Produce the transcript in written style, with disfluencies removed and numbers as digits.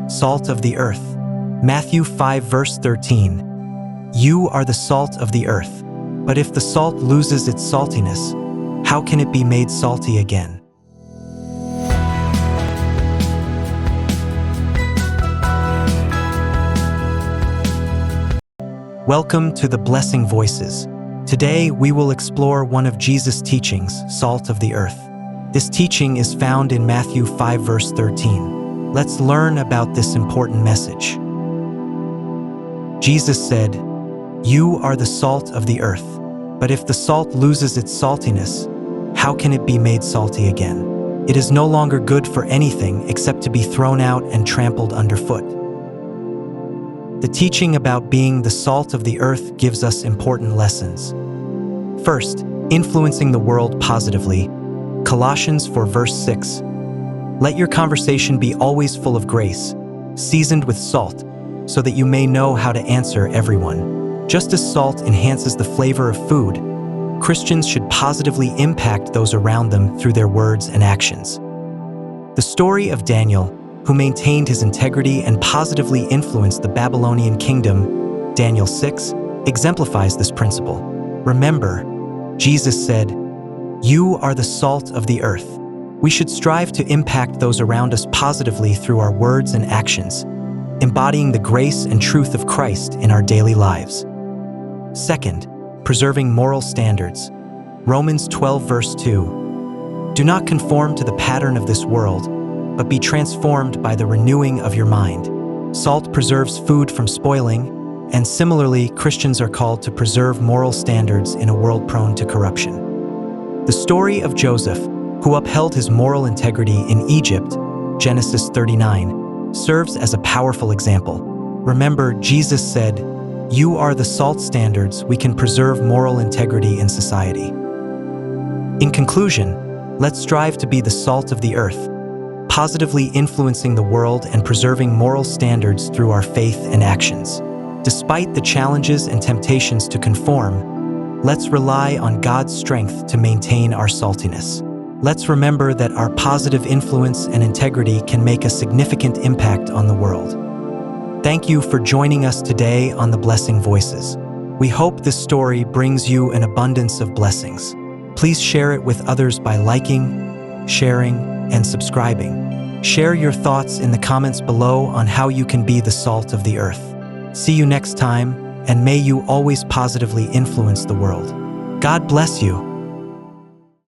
salt of the earth. Matthew 5 verse 13. You are the salt of the earth. But if the salt loses its saltiness, how can it be made salty again? Welcome to the Blessing Voices. Today we will explore one of Jesus' teachings, salt of the earth. This teaching is found in Matthew 5 verse 13. Let's learn about this important message. Jesus said, "You are the salt of the earth. But if the salt loses its saltiness, how can it be made salty again? It is no longer good for anything except to be thrown out and trampled underfoot." The teaching about being the salt of the earth gives us important lessons. First, influencing the world positively. Colossians 4 verse 6. Let your conversation be always full of grace, seasoned with salt, so that you may know how to answer everyone. Just as salt enhances the flavor of food, Christians should positively impact those around them through their words and actions. The story of Daniel, who maintained his integrity and positively influenced the Babylonian kingdom, Daniel 6, exemplifies this principle. Remember, Jesus said, "You are the salt of the earth." We should strive to impact those around us positively through our words and actions, embodying the grace and truth of Christ in our daily lives. Second, preserving moral standards. Romans 12 verse 2. Do not conform to the pattern of this world, but be transformed by the renewing of your mind. Salt preserves food from spoiling, and similarly, Christians are called to preserve moral standards in a world prone to corruption. The story of Joseph, who upheld his moral integrity in Egypt, Genesis 39, serves as a powerful example. Remember, Jesus said, "You are the salt standards we can preserve moral integrity in society." In conclusion, let's strive to be the salt of the earth, positively influencing the world and preserving moral standards through our faith and actions. Despite the challenges and temptations to conform, let's rely on God's strength to maintain our saltiness. Let's remember that our positive influence and integrity can make a significant impact on the world. Thank you for joining us today on the Blessing Voices. We hope this story brings you an abundance of blessings. Please share it with others by liking, sharing, and subscribing. Share your thoughts in the comments below on how you can be the salt of the earth. See you next time, and may you always positively influence the world. God bless you.